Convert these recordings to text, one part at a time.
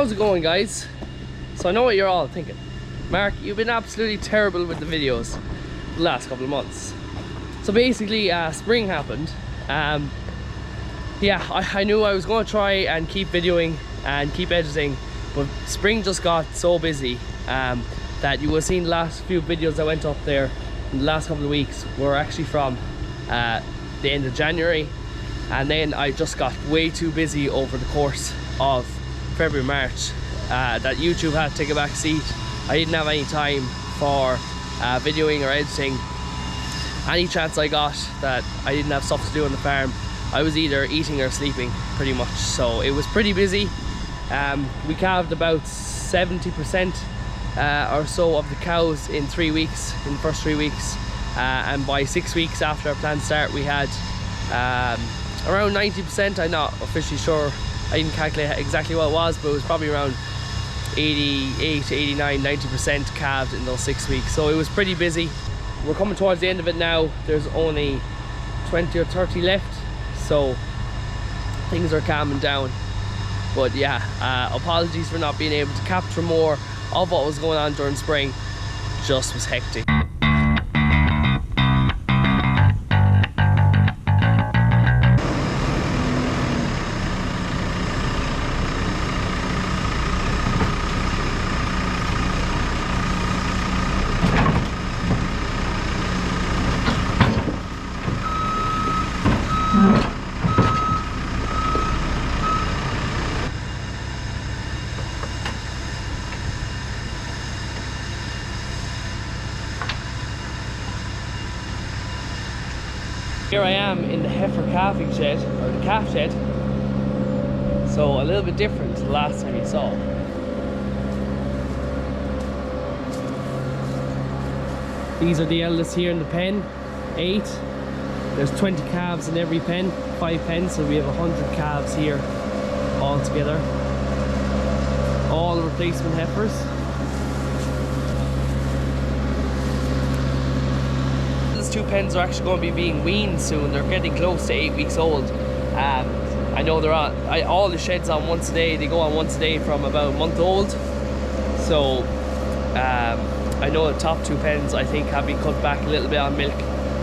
How's it going, guys? So I know what you're all thinking. Mark, you've been absolutely terrible with the videos the last couple of months. So basically, spring happened. Yeah, I knew I was going to try and keep videoing and keep editing, but spring just got so busy that you will have seen the last few videos that went up there in the last couple of weeks were actually from the end of January, and then I just got way too busy over the course of February, March, that YouTube had to take a back seat. I didn't have any time for videoing or editing. Any chance I got that I didn't have stuff to do on the farm, I was either eating or sleeping pretty much. So it was pretty busy. We calved about 70% or so of the cows in 3 weeks, in the first 3 weeks, and by 6 weeks after our planned start we had around 90%. I'm not officially sure, I didn't calculate exactly what it was, but it was probably around 88, 89, 90% calved in those 6 weeks. So it was pretty busy. We're coming towards the end of it now. There's only 20 or 30 left, so things are calming down. But yeah, apologies for not being able to capture more of what was going on during spring. Just was hectic. Here I am in the heifer calving shed, or the calf shed. So a little bit different to the last time you saw. These are the eldest here in the pen, 8. There's 20 calves in every pen, 5 pens, so we have 100 calves here all together. All replacement heifers. These 2 pens are actually going to be being weaned soon. They're getting close to 8 weeks old. I know they're on all the sheds on once a day. They go on once a day from about a month old. So I know the top 2 pens I think have been cut back a little bit on milk.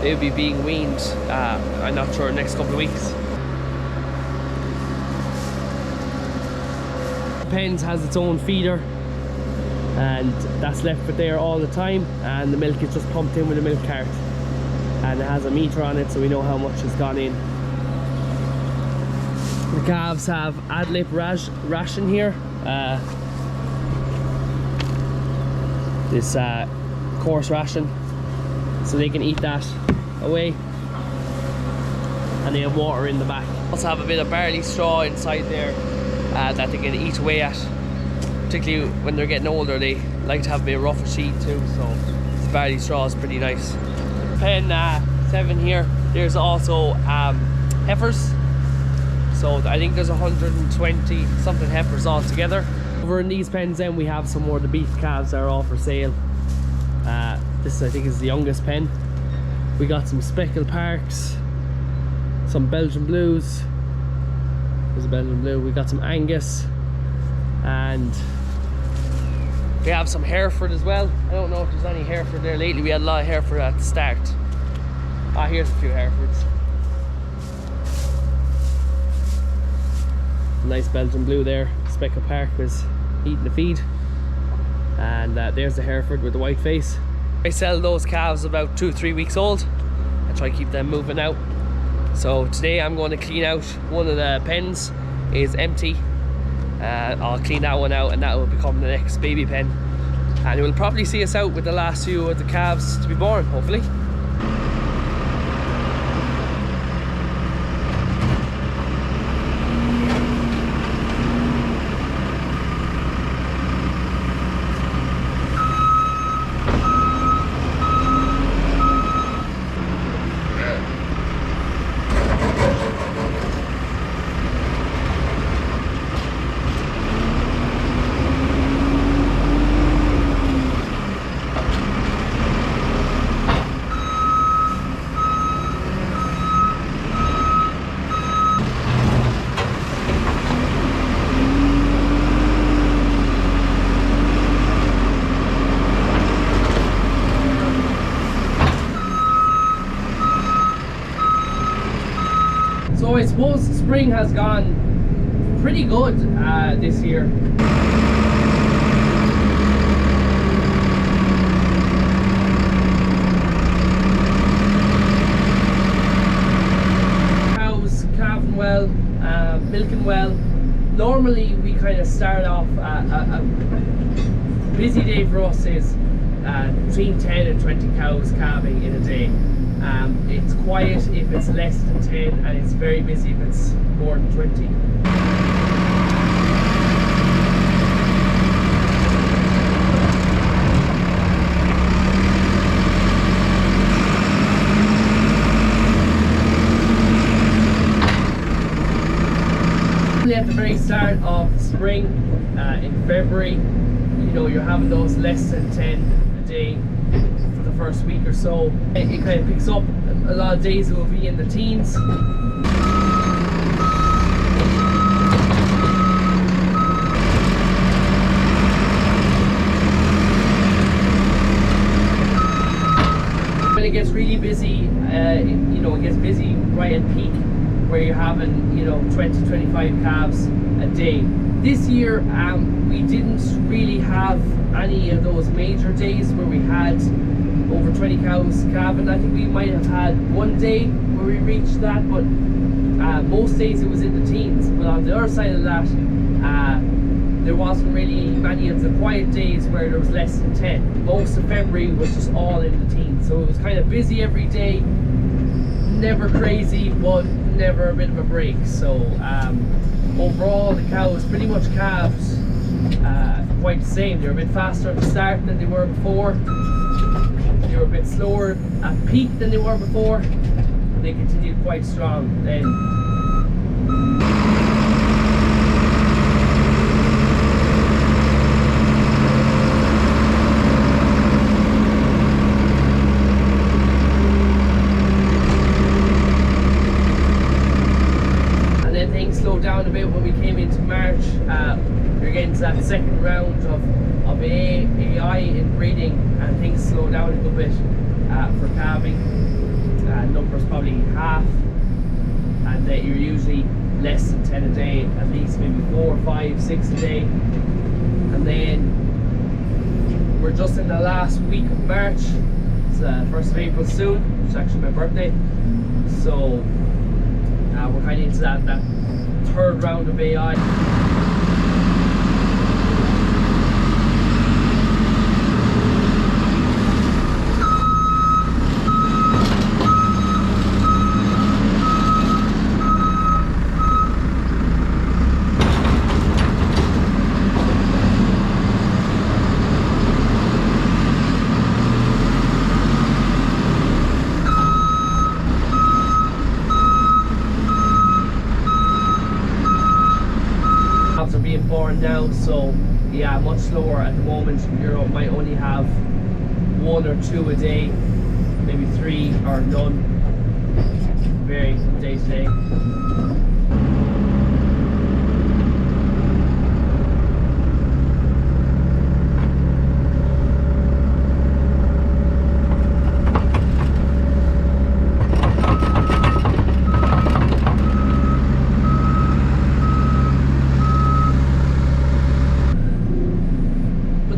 They'll be being weaned, I'm not sure, next couple of weeks. Pens has its own feeder, and that's left for there all the time, and the milk is just pumped in with a milk cart, and it has a meter on it so we know how much has gone in. The calves have ad-lib ration here, this coarse ration, so they can eat that away, and they have water in the back. Also have a bit of barley straw inside there that they can eat away at. Particularly when they're getting older, they like to have a bit of rougher sheet too, so the barley straw is pretty nice. Pen 7 here, there's also heifers. So I think there's 120 something heifers all together. Over in these pens then we have some more of the beef calves that are all for sale. This I think is the youngest pen. We got some speckled parks, some Belgian blues. There's a Belgian blue. We got some Angus, and we have some Hereford as well. I don't know if there's any Hereford there lately. We had a lot of Hereford at the start. Here's a few Herefords. Nice Belgian blue there. Speckled park was eating the feed, and there's the Hereford with the white face. I sell those calves about 2-3 weeks old. I try to keep them moving out. So today I'm going to clean out one of the pens. Is empty. I'll clean that one out, and that will become the next baby pen. And it will probably see us out with the last few of the calves to be born, hopefully. spring has gone pretty good this year. Cows calving well, milking well. Normally we kind of start off a busy day for us is between 10 and 20 cows calving in a day. It's quiet if it's less than 10, and it's very busy if it's more than 20. At the very start of spring, in February, you know, you're having those less than 10 a day for the first week or so. It kind of picks up. A lot of days it will be in the teens. When it gets really busy, you know, it gets busy right at peak, where you're having, you know, 20-25 calves a day. This year we didn't really have any of those major days where we had over 20 cows calving. I think we might have had one day where we reached that, but most days it was in the teens. But on the other side of that, there wasn't really many of the quiet days where there was less than 10. Most of February was just all in the teens, so it was kind of busy every day, never crazy, but never a bit of a break. So overall the cows pretty much calved quite the same. They were a bit faster at the start than they were before. They were a bit slower at peak than they were before. They continued quite strong then. Slowed down a bit when we came into March. We were getting to that second round of AI in breeding, and things slowed down a little bit for calving. Numbers probably half, and you're usually less than 10 a day, at least maybe 4, 5, 6 a day. And then we're just in the last week of March. It's 1st of April soon. It's actually my birthday, so we're kind of into that third round of AI. Are being born now, so yeah, much slower at the moment. You might only have 1 or 2 a day, maybe 3 or none, varying from day to day.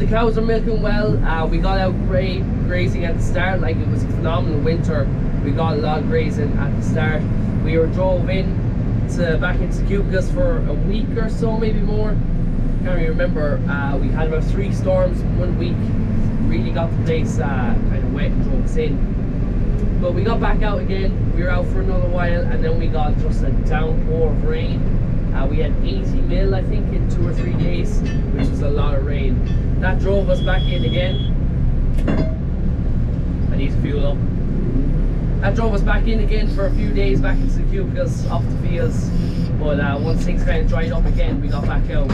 Cows are milking well. We got out grazing at the start. Like, it was a phenomenal winter. We got a lot of grazing at the start. We were drove back into Secupagos for a week or so, maybe more. Can't really remember. We had about 3 storms in 1 week. Really got the place kind of wet and drove us in. But we got back out again. We were out for another while, and then we got just a downpour of rain. We had 80 mil, I think, in 2 or 3 days, which was a lot of rain. That drove us back in again. I need to fuel up. That drove us back in again for a few days, back into the Secupagos, off the fields. But once things kind of dried up again, we got back out.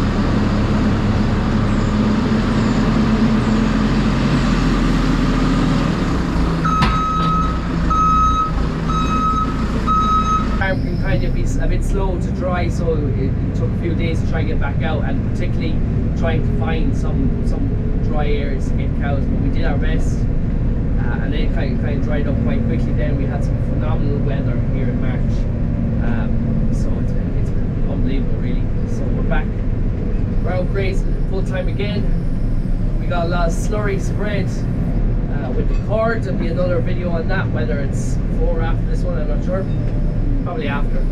Can kind of be a bit slow to dry, so it took a few days to try and get back out, and particularly trying to find some dry areas to get cows. But we did our best, and then it kind of dried up quite quickly. Then we had some phenomenal weather here in March, so unbelievable really. So we're out grazing full time again. We got a lot of slurry spread with the cord. There'll be another video on that, whether it's before or after this one, I'm not sure. Probably after.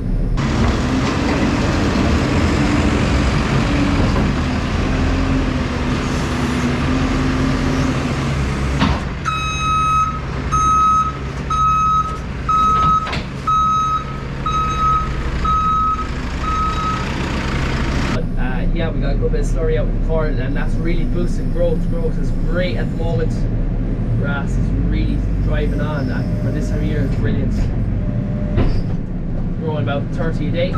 Yeah, we got a good bit of slurry out in the corn, and that's really boosting growth. Growth is great at the moment. Grass is really driving on. For this time of year, it's brilliant. Growing about 30 a day.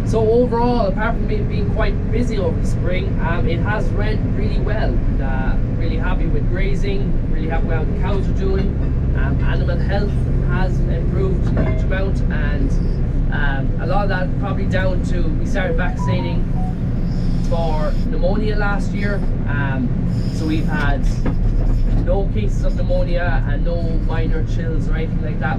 So overall, apart from it being quite busy over the spring, it has went really well. Really happy with grazing, really happy with how the cows are doing. Animal health has improved a huge amount, and a lot of that probably down to we started vaccinating for pneumonia last year. So we've had no cases of pneumonia and no minor chills or anything like that.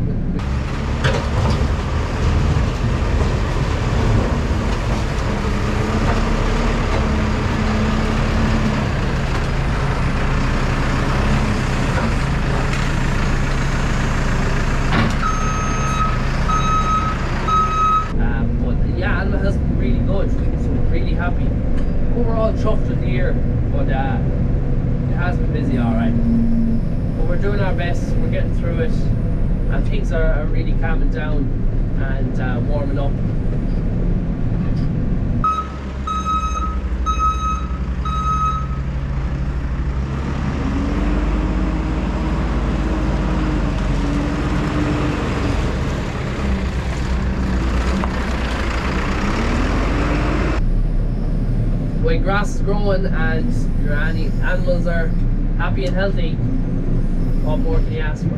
Really good, so really happy. Overall chuffed with the year, but it has been busy, alright. But we're doing our best, we're getting through it, and things are really calming down and warming up. When grass is growing and your animals are happy and healthy, what more can you ask for?